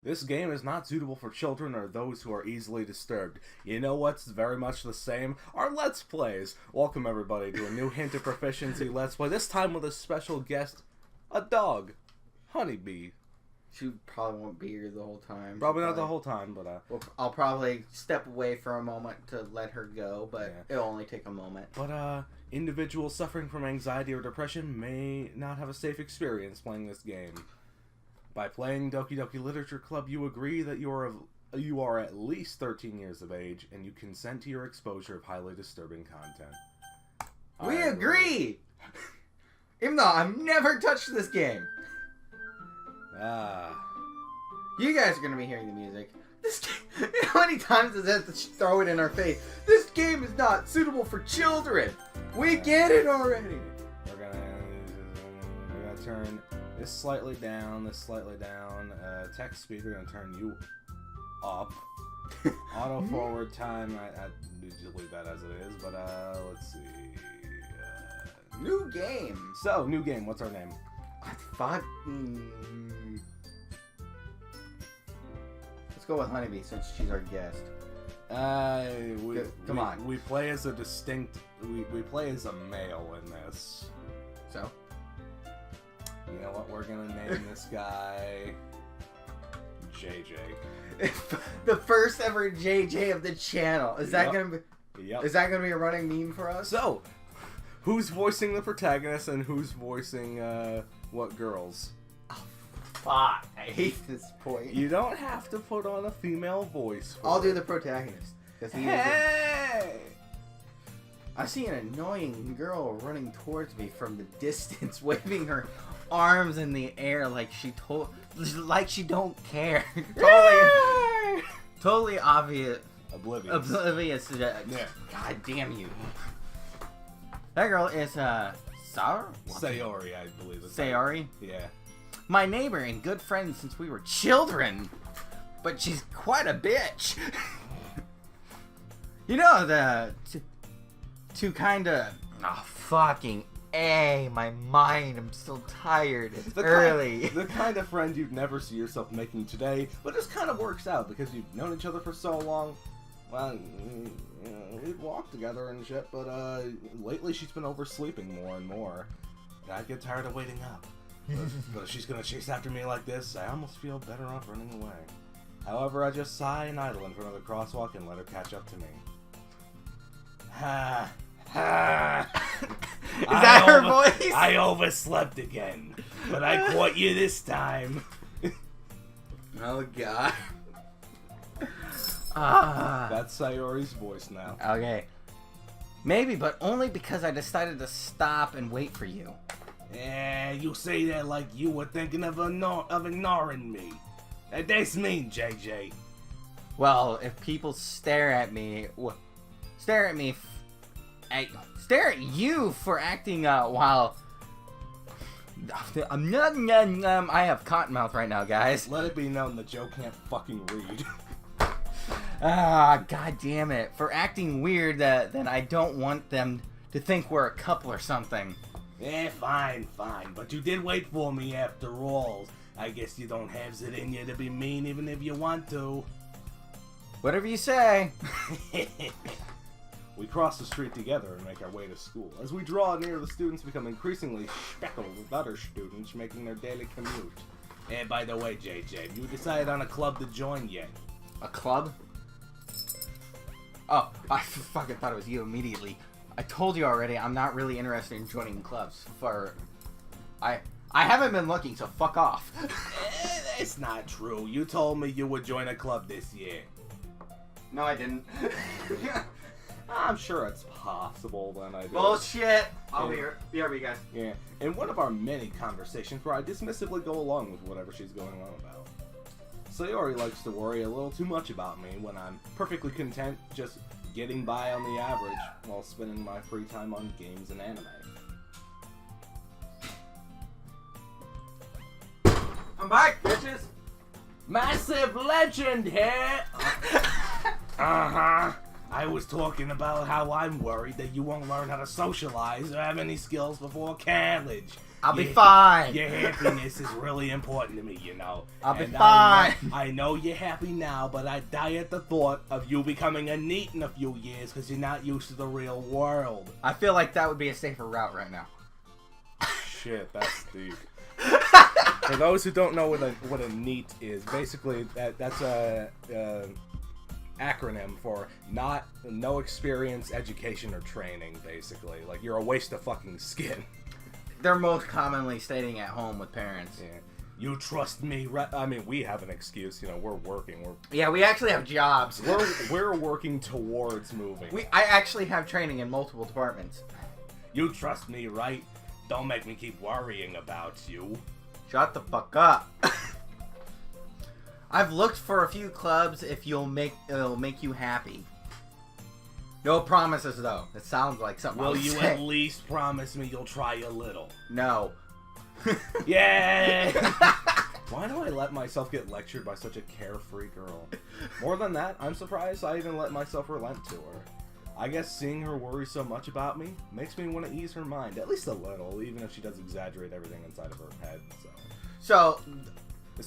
This game is not suitable for children or those who are easily disturbed. You know what's very much the same? Our Let's Plays. Welcome everybody to a new Hint of Proficiency Let's Play, this time with a special guest, a dog, Honeybee. She probably won't be here the whole time. Probably not the whole time, but well, I'll probably step away for a moment to let her go, but yeah. It'll only take a moment. But individuals suffering from anxiety or depression may not have a safe experience playing this game. By playing Doki Doki Literature Club, you agree that you are at least 13 years of age, and you consent to your exposure of highly disturbing content. We agree! Even though I've never touched this game. You guys are going to be hearing the music. This game, how many times does that throw it in our face? This game is not suitable for children! We get it already! We're gonna turn this slightly down, text speed, we're gonna turn you up. Auto forward time, I usually leave that as it is, but let's see. New game! So, new game, what's our name? I thought... Let's go with Honeybee since she's our guest. Come on. We play as a distinct... We play as a male in this. So? You know what? We're gonna name this guy... JJ. The first ever JJ of the channel. Is that gonna be... Yep. Is that gonna be a running meme for us? So, who's voicing the protagonist and who's voicing, what girls? Fuck, I hate this point. You don't have to put on a female voice for I'll do the protagonist. Hey! I see an annoying girl running towards me from the distance, waving her arms in the air like she don't care. Totally obvious. Oblivious. Yeah. God damn you. That girl is Sayori, I believe. Sayori? Yeah. My neighbor and good friend since we were children. But she's quite a bitch. You know, to kind of... Oh, fucking A, my mind. I'm still tired. It's early. The kind of friend you'd never see yourself making today, but this kind of works out because you've known each other for so long. Well, we'd walk together and shit, but lately she's been oversleeping more and more. And I get tired of waiting up. But if she's gonna chase after me like this, I almost feel better off running away. However, I just sigh and idle in front of the crosswalk and let her catch up to me. Ha! Ha! Is that her voice? I overslept again, but I caught you this time. Oh, God. That's Sayori's voice now. Okay. Maybe, but only because I decided to stop and wait for you. Yeah, you say that like you were thinking of ignoring me. That's mean, JJ. Well, if people stare at you for acting while I have cotton mouth right now, guys. Let it be known that Joe can't fucking read. God damn it. For acting weird, then I don't want them to think we're a couple or something. Eh, fine. But you did wait for me after all. I guess you don't have it in you to be mean even if you want to. Whatever you say. We cross the street together and make our way to school. As we draw near, the students become increasingly speckled with other students making their daily commute. And by the way, JJ, have you decided on a club to join yet? A club? Oh, I fucking thought it was you immediately. I told you already, I'm not really interested in joining clubs. I haven't been looking, so fuck off. That's not true. You told me you would join a club this year. No, I didn't. I'm sure it's possible then I did. Bullshit! I'll be here. Be right, you guys. Yeah. In one of our many conversations where I dismissively go along with whatever she's going on about. Sayori likes to worry a little too much about me when I'm perfectly content just getting by on the average while spending my free time on games and anime. I'm back, bitches! Massive legend here! Uh-huh. I was talking about how I'm worried that you won't learn how to socialize or have any skills before college. I'll be fine. Your happiness is really important to me, you know. I'll be fine. I know you're happy now, but I die at the thought of you becoming a NEET in a few years because you're not used to the real world. I feel like that would be a safer route right now. Shit, that's deep. For those who don't know what a NEET is, basically that's a acronym for no experience, education, or training. Basically, like you're a waste of fucking skin. They're most commonly staying at home with parents. Yeah. You trust me, right? I mean, we have an excuse. You know, we're working. Yeah, we actually have jobs. We're working towards moving. I actually have training in multiple departments. You trust me, right? Don't make me keep worrying about you. Shut the fuck up. I've looked for a few clubs if it'll make you happy. No promises though. It sounds like something. Will you at least promise me you'll try a little? No. Yeah. Why do I let myself get lectured by such a carefree girl? More than that, I'm surprised I even let myself relent to her. I guess seeing her worry so much about me makes me want to ease her mind, at least a little, even if she does exaggerate everything inside of her head. So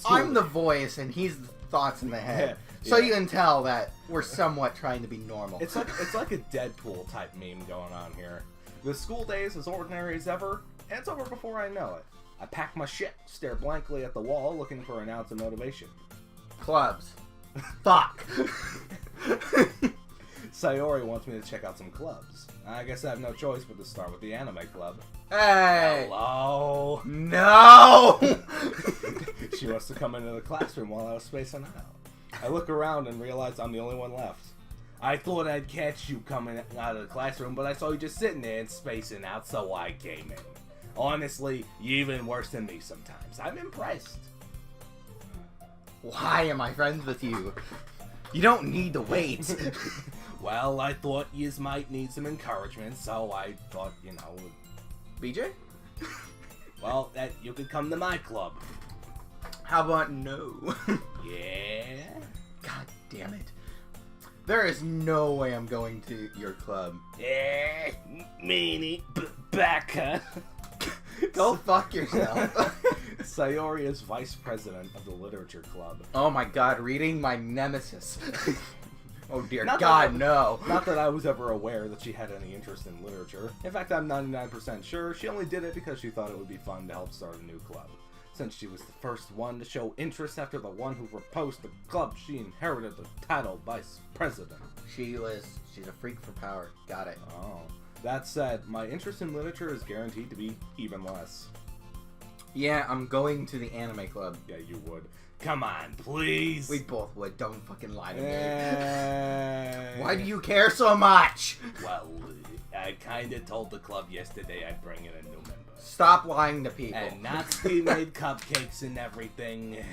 I'm the voice and he's the thoughts in the head. Yeah. So you can tell that we're somewhat trying to be normal. It's like a Deadpool type meme going on here. The school day is as ordinary as ever, and it's over before I know it. I pack my shit, stare blankly at the wall, looking for an ounce of motivation. Clubs. Fuck. Sayori wants me to check out some clubs. I guess I have no choice but to start with the anime club. Hey! Hello? No! She wants to come into the classroom while I was spacing out. I look around and realize I'm the only one left. I thought I'd catch you coming out of the classroom, but I saw you just sitting there and spacing out, so I came in. Honestly, you're even worse than me sometimes. I'm impressed. Why am I friends with you? You don't need to wait. Well, I thought yous might need some encouragement, so I thought, you know... BJ? Well, that you could come to my club. How about no? Yeah? God damn it. There is no way I'm going to your club. Yeah, meanie Becca. Go fuck yourself. Sayori is vice president of the literature club. Oh my god, reading my nemesis. Oh dear Not God, no. Not that I was ever aware that she had any interest in literature. In fact, I'm 99% sure she only did it because she thought it would be fun to help start a new club. Since she was the first one to show interest after the one who proposed the club, she inherited the title vice president. She's a freak for power. Got it. Oh. That said, my interest in literature is guaranteed to be even less. Yeah, I'm going to the anime club. Yeah, you would. Come on, please. We both would. Don't fucking lie to me. Hey. Why do you care so much? Well, I kinda told the club yesterday I'd bring in a new member. Stop lying to people. And Natsuki made cupcakes and everything.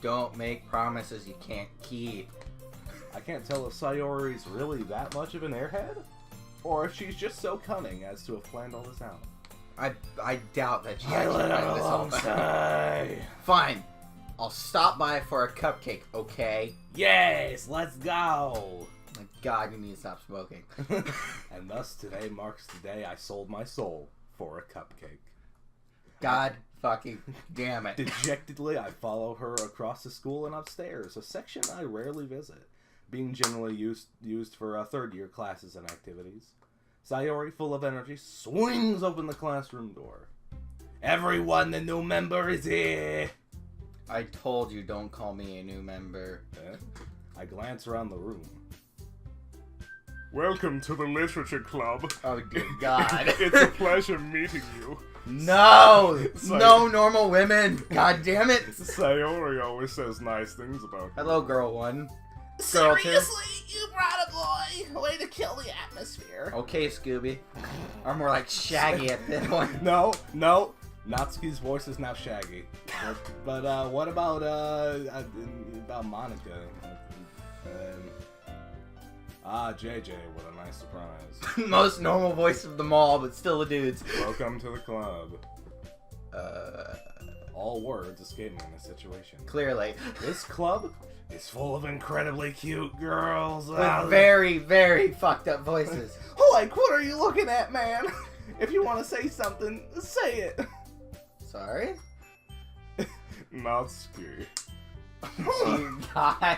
Don't make promises you can't keep. I can't tell if Sayori's really that much of an airhead, or if she's just so cunning as to have planned all this out. I doubt that she I actually let her planned this alone, out. Say. Fine. I'll stop by for a cupcake, okay? Yes, let's go. My God, you need to stop smoking. And thus today marks the day I sold my soul for a cupcake. God fucking damn it. Dejectedly, I follow her across the school and upstairs, a section I rarely visit, being generally used for third-year classes and activities. Sayori, full of energy, swings open the classroom door. Everyone, the new member is here! I told you don't call me a new member. I glance around the room. Welcome to the Literature Club. Oh, good God. It's a pleasure meeting you. No! No normal women! God damn it! Sayori always says nice things about you. Hello, girl one. Girl two. Seriously? You brought a boy? Way to kill the atmosphere. Okay, Scooby. Or more like Shaggy at this point. No. Natsuki's voice is now Shaggy. But what about Monica? JJ, what a nice surprise. Most normal voice of them all, but still a dude's. Welcome to the club. All words escape me in this situation. Clearly. This club is full of incredibly cute girls. With very, very fucked up voices. Like, what are you looking at, man? If you want to say something, say it. Sorry? Natsuki. God.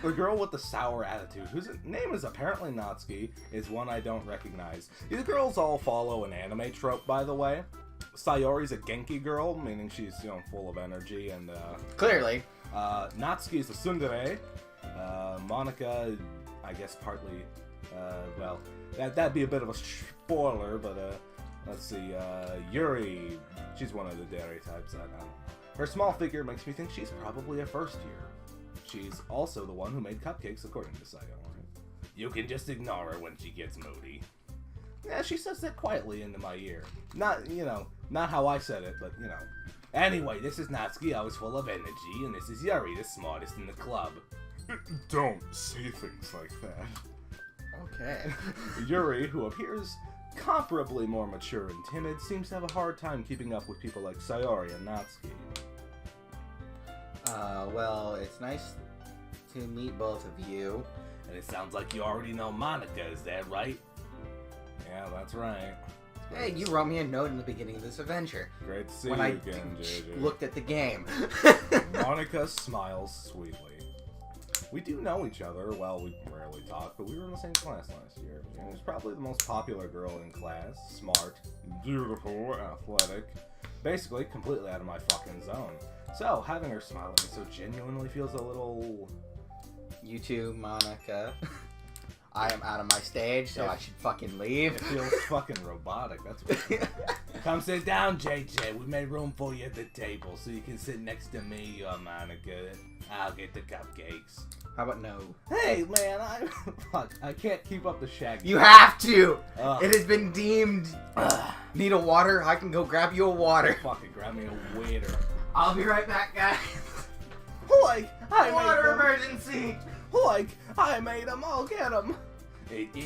The girl with the sour attitude, whose name is apparently Natsuki, is one I don't recognize. These girls all follow an anime trope, by the way. Sayori's a Genki girl, meaning she's, full of energy, and, Clearly. Natsuki is a tsundere. Monica, I guess partly, that'd be a bit of a spoiler, but, let's see, Yuri, she's one of the dairy types, I don't know. Her small figure makes me think she's probably a first year. She's also the one who made cupcakes, according to Sayori. You can just ignore her when she gets moody. Yeah, she says that quietly into my ear. Not how I said it, but, Anyway, this is Natsuki, always full of energy, and this is Yuri, the smartest in the club. Don't say things like that. Okay. Yuri, who appears comparably more mature and timid, seems to have a hard time keeping up with people like Sayori and Natsuki. Well, it's nice to meet both of you. And it sounds like you already know Monica, is that right? Yeah, that's right. Hey, you wrote me a note in the beginning of this adventure. Great to see when you I again, JJ. looked at the game. Monica smiles sweetly. We do know each other. Well, we rarely talk, but we were in the same class last year. She was probably the most popular girl in class. Smart, beautiful, athletic. Basically, completely out of my fucking zone. So, having her smile at me so genuinely feels a little... You too, Monica. I am out of my stage, so I should fucking leave. It feels fucking robotic, that's what Come sit down, JJ. We made room for you at the table, so you can sit next to me, Monica. I'll get the cupcakes. How about no? Hey, man, I can't keep up the shag. You have to! It has been deemed... Need a water? I can go grab you a water. Fucking grab me a waiter. I'll be right back, guys. Like, I Water made them. emergency! Like, I made them, I'll get them.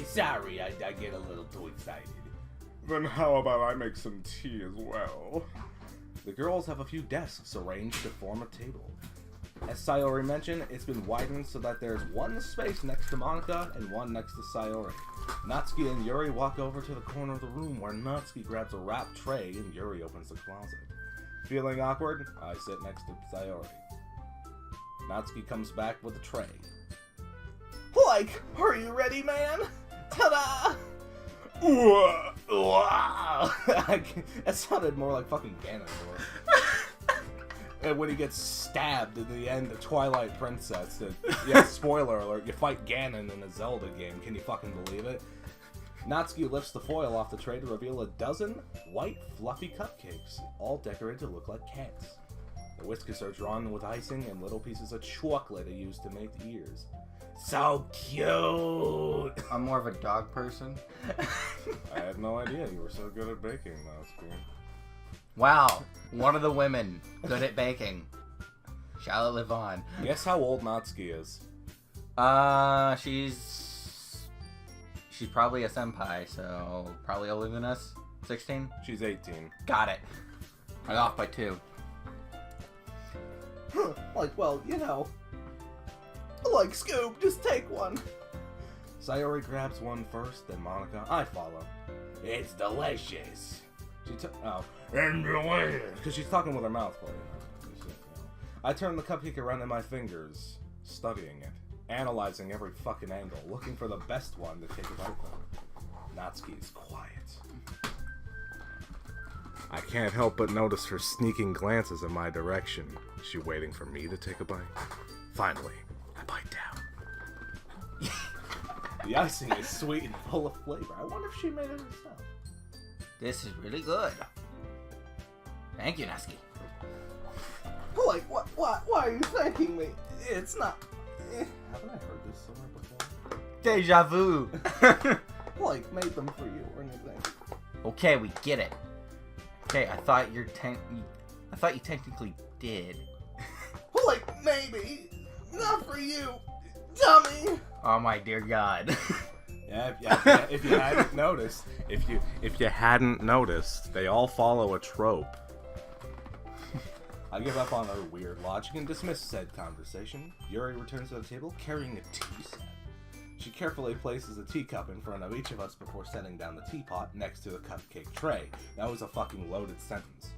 Sorry, I get a little too excited. Then how about I make some tea as well? The girls have a few desks arranged to form a table. As Sayori mentioned, it's been widened so that there's one space next to Monica and one next to Sayori. Natsuki and Yuri walk over to the corner of the room where Natsuki grabs a wrapped tray and Yuri opens the closet. Feeling awkward, I sit next to Sayori. Natsuki comes back with a tray. Like, are you ready, man? Ta-da! Wow! That sounded more like fucking Ganondorf. And when he gets stabbed in the end of Twilight Princess, spoiler alert, you fight Ganon in a Zelda game. Can you fucking believe it? Natsuki lifts the foil off the tray to reveal a dozen white, fluffy cupcakes, all decorated to look like cats. The whiskers are drawn with icing and little pieces of chocolate are used to make the ears. So cute! I'm more of a dog person. I had no idea you were so good at baking, Natsuki. Wow, one of the women good at baking. Shall it live on? Guess how old Natsuki is? She's probably a senpai, so probably older than us. 16? She's 18. Got it. I'm off by 2. Like, well, like, Scoob, just take one. Sayori grabs one first, then Monica. I follow. It's delicious. And delicious. Because she's talking with her mouth full, I turn the cupcake around in my fingers, studying it, analyzing every fucking angle, looking for the best one to take a bite from. Natsuki is quiet. I can't help but notice her sneaking glances in my direction. Is she waiting for me to take a bite? Finally, I bite down. The icing is sweet and full of flavor. I wonder if she made it herself. This is really good. Thank you, Natsuki. Like, why are you thanking me? It's not... Haven't I heard this somewhere before? Deja vu. Like, made them for you or anything. Okay, we get it. Okay, I thought you technically did. Like, maybe. Not for you, dummy. Oh my dear God. Yeah, if you hadn't noticed, if you hadn't noticed, they all follow a trope. I give up on her weird logic and dismiss said conversation. Yuri returns to the table carrying a tea set. She carefully places a teacup in front of each of us before setting down the teapot next to the cupcake tray. That was a fucking loaded sentence.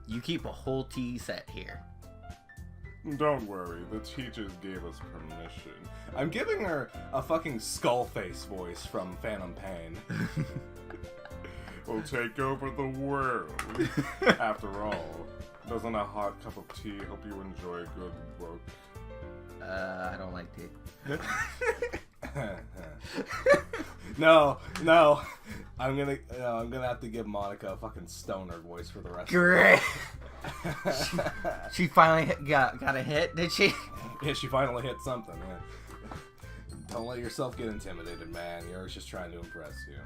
You keep a whole tea set here. Don't worry, the teachers gave us permission. I'm giving her a fucking skull face voice from Phantom Pain. We'll take over the world. After all, doesn't a hot cup of tea help you enjoy a good book? I don't like tea. No. I'm gonna have to give Monica a fucking stoner voice for the rest Great. of it. She finally got a hit, did she? Yeah, she finally hit something, yeah. Don't let yourself get intimidated, man. Yuri's just trying to impress you.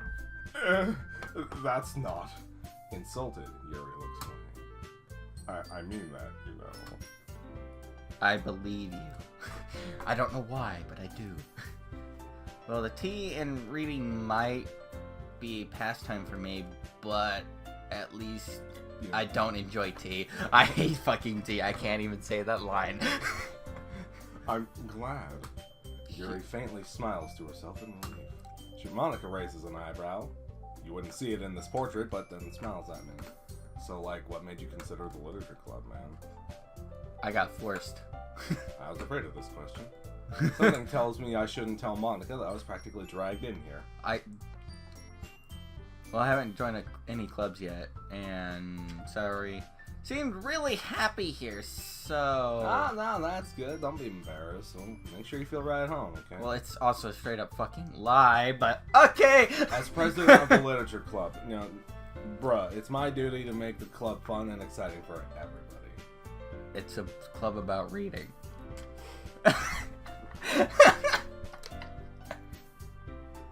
That's not. Insulted, Yuri looks funny. I mean that, you know. I believe you. I don't know why, but I do. Well, the tea and reading might be a pastime for me, but at least I don't enjoy tea. I hate fucking tea. I can't even say that line. I'm glad. Yuri faintly smiles to herself in relief. Monica raises an eyebrow. You wouldn't see it in this portrait, but then smiles at me. So, like, what made you consider the literature club, man? I got forced. I was afraid of this question. Something tells me I shouldn't tell Monica that I was practically dragged in here. I haven't joined any clubs yet, and sorry. Seemed really happy here, so... No, that's good. Don't be embarrassed. Well, make sure you feel right at home, okay? Well, it's also a straight up fucking lie, but okay! As president of the literature club, you know, bruh, it's my duty to make the club fun and exciting for everybody. It's a club about reading.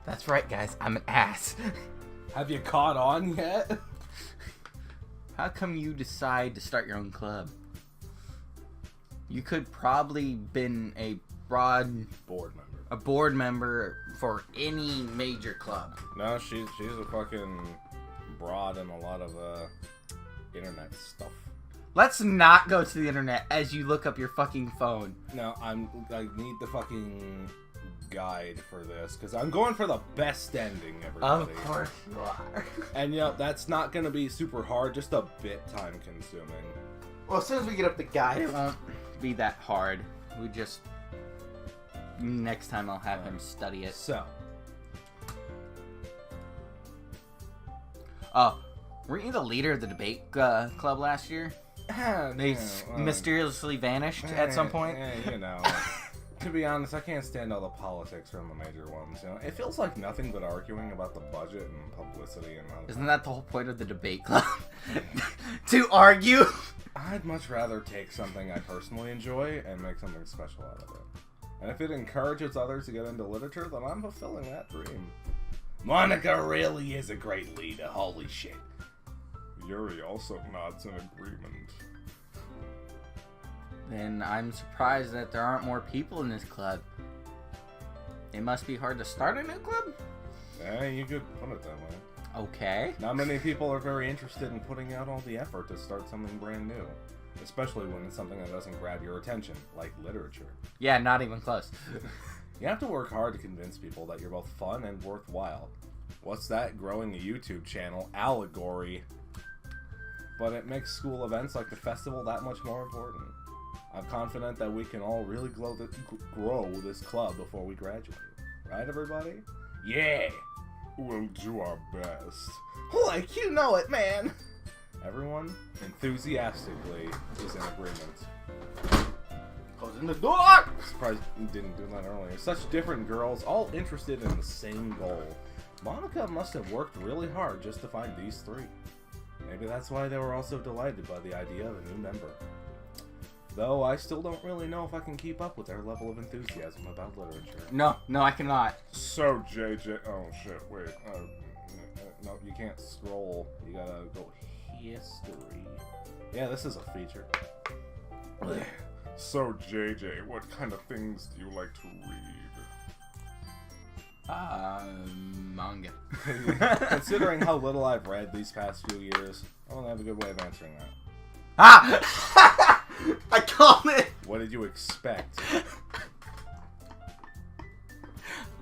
That's right, guys. I'm an ass. Have you caught on yet? How come you decide to start your own club? You could probably been a board member for any major club. No, she's a fucking broad in a lot of internet stuff. Let's not go to the internet as you look up your fucking phone. No, I need the fucking guide for this, because I'm going for the best ending, everybody. Of course you are. And, you know, that's not going to be super hard, just a bit time consuming. Well, as soon as we get up the guide, it won't be that hard. We just... Next time I'll have him study it. So. Weren't you the leader of the debate club last year? They mysteriously vanished at some point. You know, to be honest, I can't stand all the politics from the major ones. You know, it feels like nothing but arguing about the budget and publicity and all. Isn't that the whole point of the debate club? To argue? I'd much rather take something I personally enjoy and make something special out of it. And if it encourages others to get into literature, then I'm fulfilling that dream. Monica really is a great leader. Holy shit. Yuri also nods in agreement. Then I'm surprised that there aren't more people in this club. It must be hard to start a new club? Yeah, you could put it that way. Okay. Not many people are very interested in putting out all the effort to start something brand new. Especially when it's something that doesn't grab your attention, like literature. Yeah, not even close. You have to work hard to convince people that you're both fun and worthwhile. What's that? Growing a YouTube channel allegory. But it makes school events like the festival that much more important. I'm confident that we can all really grow this club before we graduate. Right, everybody? Yeah! We'll do our best. Like you know it, man! Everyone enthusiastically is in agreement. Closing the door! Surprised you didn't do that earlier. Such different girls, all interested in the same goal. Monica must have worked really hard just to find these three. Maybe that's why they were all so delighted by the idea of a new member. Though I still don't really know if I can keep up with their level of enthusiasm about literature. No, I cannot. So, JJ... Oh, shit, wait. No, you can't scroll. You gotta go history. Yeah, this is a feature. So, JJ, what kind of things do you like to read? Manga. Considering how little I've read these past few years, I don't have a good way of answering that. Ah! I called it! What did you expect?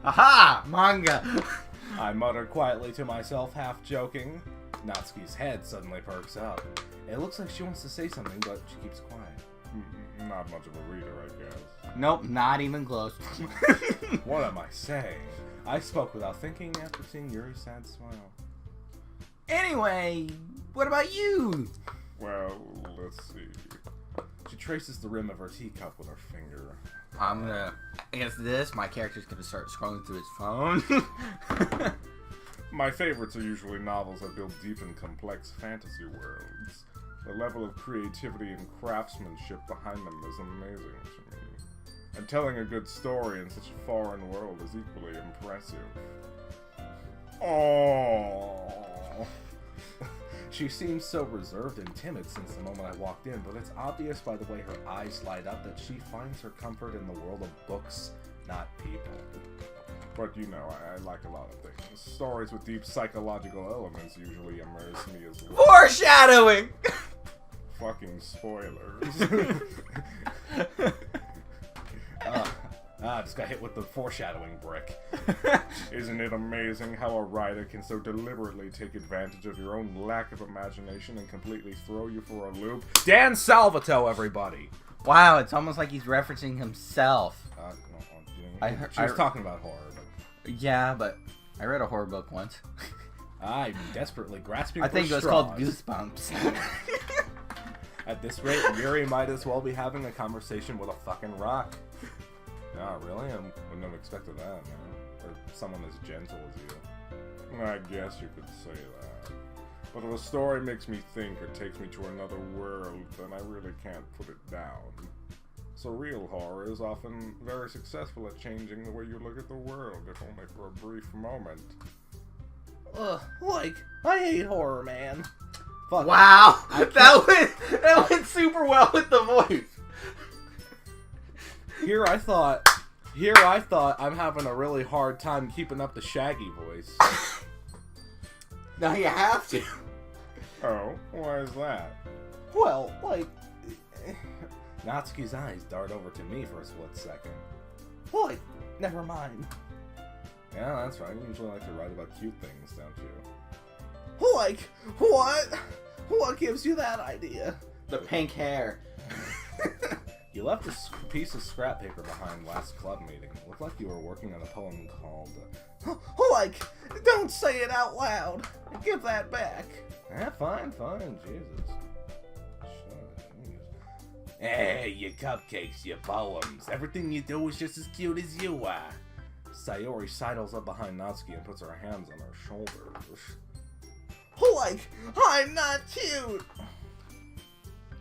Aha! Manga! I muttered quietly to myself, half joking. Natsuki's head suddenly perks up. It looks like she wants to say something, but she keeps quiet. Not much of a reader, I guess. Nope, not even close. What am I saying? I spoke without thinking after seeing Yuri's sad smile. Anyway, what about you? Well, let's see. She traces the rim of her teacup with her finger. I'm gonna answer this. My character's gonna start scrolling through his phone. My favorites are usually novels that build deep and complex fantasy worlds. The level of creativity and craftsmanship behind them is amazing to me. And telling a good story in such a foreign world is equally impressive. Oh. She seems so reserved and timid since the moment I walked in, but it's obvious by the way her eyes light up that she finds her comfort in the world of books, not people. But you know, I like a lot of things. Stories with deep psychological elements usually immerse me as well. Foreshadowing! Fucking spoilers. Just got hit with the foreshadowing brick. Isn't it amazing how a writer can so deliberately take advantage of your own lack of imagination and completely throw you for a loop? Dan Salvato, everybody! Wow, it's almost like he's referencing himself. She was talking about horror. But... Yeah, but I read a horror book once. I'm desperately grasping I for think it was straws. called Goosebumps. At this rate, Yuri might as well be having a conversation with a fucking rock. Nah, really? I wouldn't have expected that, man. Or someone as gentle as you. I guess you could say that. But if a story makes me think or takes me to another world, then I really can't put it down. So real horror is often very successful at changing the way you look at the world, if only for a brief moment. Like, I hate horror, man. Fuck. Wow! That went super well with the voice. Here I thought I'm having a really hard time keeping up the Shaggy voice. Now you have to. Oh, why is that? Well, like... Natsuki's eyes dart over to me for a split second. Like, never mind. Yeah, that's right. You usually like to write about cute things, don't you? Like, what? What gives you that idea? The pink hair. You left a piece of scrap paper behind last club meeting. It looked like you were working on a poem called... Like, don't say it out loud. Give that back. Fine, Jesus. Hey, you cupcakes, you poems. Everything you do is just as cute as you are. Sayori sidles up behind Natsuki and puts her hands on her shoulders. Like, I'm not cute!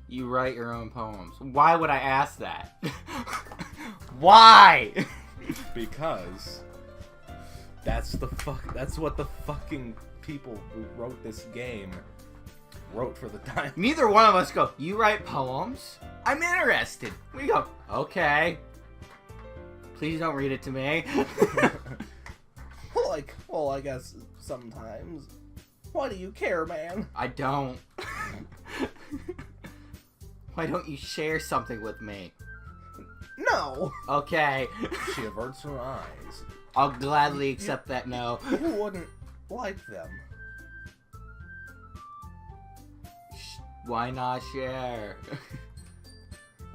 You write your own poems. Why would I ask that? Why? Because that's what the fucking people who wrote this game wrote for the time. Neither one of us go, you write poems? I'm interested. We go, okay. Please don't read it to me. Like, well, I guess sometimes. Why do you care, man? I don't. Why don't you share something with me? No! Okay. She averts her eyes. I'll gladly accept that no. You wouldn't like them. Why not share?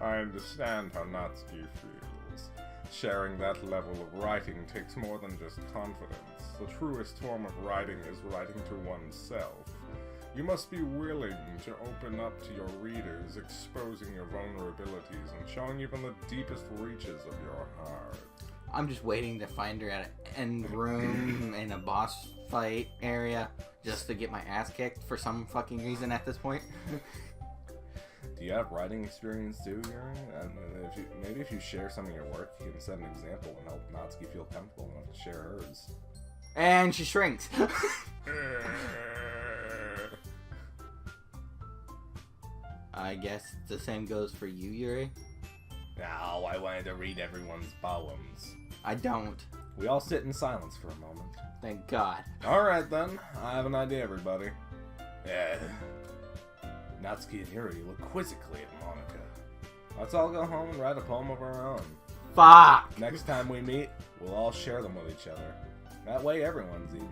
I understand how Natsuki feels. Sharing that level of writing takes more than just confidence. The truest form of writing is writing to oneself. You must be willing to open up to your readers, exposing your vulnerabilities and showing even the deepest reaches of your heart. I'm just waiting to find her at an end room in a boss fight area just to get my ass kicked for some fucking reason at this point. Do you have writing experience too, Yuri? Maybe if you share some of your work, you can set an example and help Natsuki feel comfortable enough to share hers. And she shrinks. I guess the same goes for you, Yuri. No, I wanted to read everyone's poems. I don't. We all sit in silence for a moment. Thank God. Alright then, I have an idea, everybody. Natsuki and Yuri look quizzically at Monica. Let's all go home and write a poem of our own. Fuck! Next time we meet, We'll all share them with each other. That way everyone's even.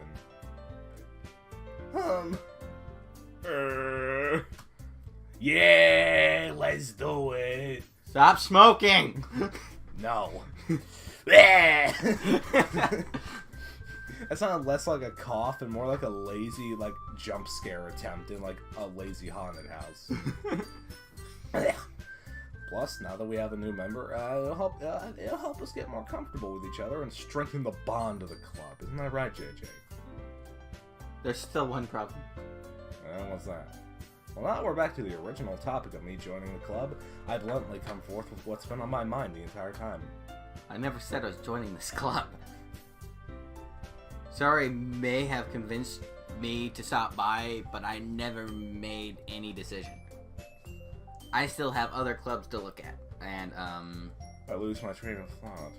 Yeah, let's do it. Stop smoking! No. That sounded less like a cough and more like a lazy, like, jump scare attempt in, like, a lazy haunted house. Plus, now that we have a new member, it'll help us get more comfortable with each other and strengthen the bond of the club. Isn't that right, JJ? There's still one problem. What's that? Well, now we're back to the original topic of me joining the club. I bluntly come forth with what's been on my mind the entire time. I never said I was joining this club. Sorry, may have convinced me to stop by, but I never made any decision. I still have other clubs to look at, and, I lose my train of thought.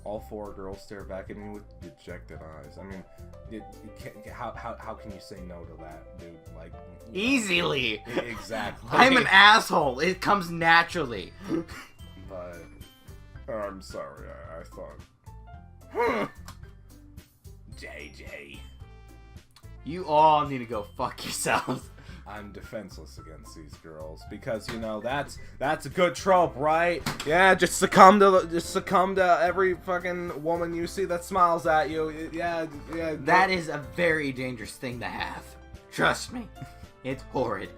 All four girls stare back at me with dejected eyes. I mean, how can you say no to that, dude? Like, easily! Exactly. I'm an asshole. It comes naturally. But, I'm sorry, I thought... JJ. You all need to go fuck yourselves. I'm defenseless against these girls because, you know, that's a good trope, right? Yeah, just succumb to every fucking woman you see that smiles at you. Yeah. That is a very dangerous thing to have. Trust me. It's horrid.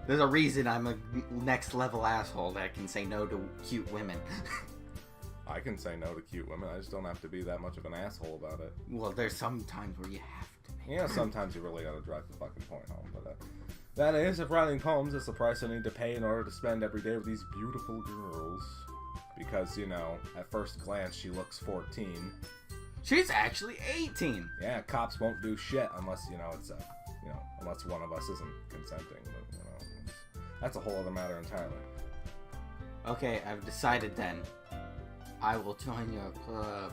There's a reason I'm a next level asshole that can say no to cute women. I can say no to cute women. I just don't have to be that much of an asshole about it. Well, there's some times where you have to be. Yeah, sometimes you really gotta drive the fucking point home, but that is, if writing poems is the price I need to pay in order to spend every day with these beautiful girls. Because, you know, at first glance, she looks 14. She's actually 18. Yeah, cops won't do shit unless, you know, it's unless one of us isn't consenting. But, you know, that's a whole other matter entirely. Okay, I've decided then. I will join your club.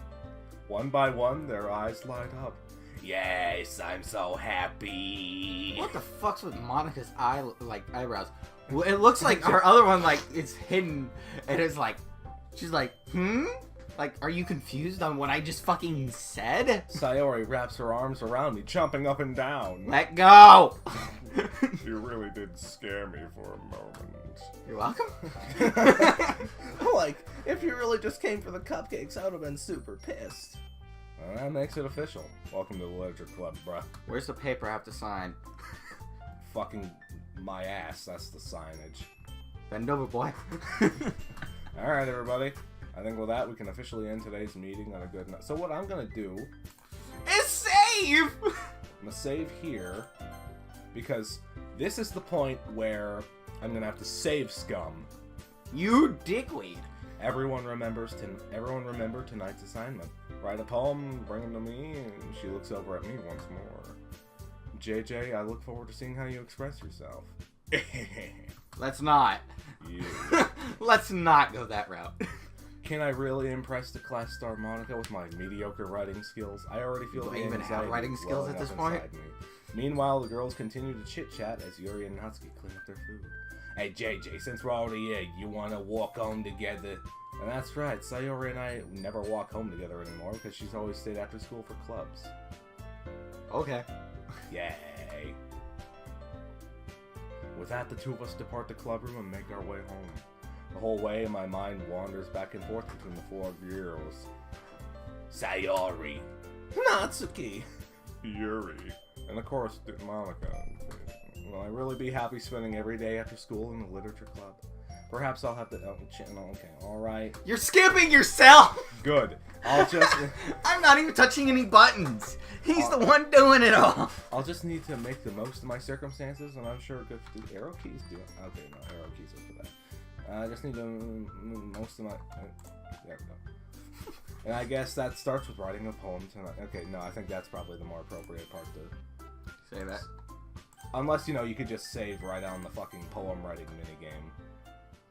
One by one, their eyes light up. Yes, I'm so happy. What the fuck's with Monica's eyebrows? Well, it looks like her other one, like, it's hidden, and it's like, she's like, Like, are you confused on what I just fucking said? Sayori wraps her arms around me, jumping up and down. Let go! You really did scare me for a moment. You're welcome. Like, if you really just came for the cupcakes, I would have been super pissed. Well, that makes it official. Welcome to the Literature Club, bruh. Where's the paper I have to sign? Fucking my ass, that's the signage. Bend over, boy. Alright, everybody. I think with that, we can officially end today's meeting on a good note. So what I'm gonna do is save! I'm gonna save here, because this is the point where I'm gonna have to save scum. You dickweed. Everyone remember tonight's assignment. Write a poem, bring them to me, and she looks over at me once more. JJ, I look forward to seeing how you express yourself. Let's not. Yeah. Let's not go that route. Can I really impress the class star Monica with my mediocre writing skills? I already feel Do I even have writing skills at this point? Meanwhile, the girls continue to chit-chat as Yuri and Natsuki clean up their food. Hey, JJ, since we're already here, you want to walk home together? And that's right, Sayori and I never walk home together anymore because she's always stayed after school for clubs. Okay. Yay. With that, the two of us depart the club room and make our way home. The whole way, my mind wanders back and forth between the four girls. Sayori. Natsuki. Yuri. And of course, Monica. Will I really be happy spending every day after school in the literature club? Perhaps I'll have to... okay, alright. You're skipping yourself! Good. I'll just... I'm not even touching any buttons. He's the one doing it all. I'll just need to make the most of my circumstances, and I'm sure good... Do arrow keys do... Okay, no, arrow keys are for that. I just need to most of my... there we go. And I guess that starts with writing a poem tonight. Okay, no, I think that's probably the more appropriate part to... Say that. Unless, you know, you could just save right on the fucking poem writing minigame.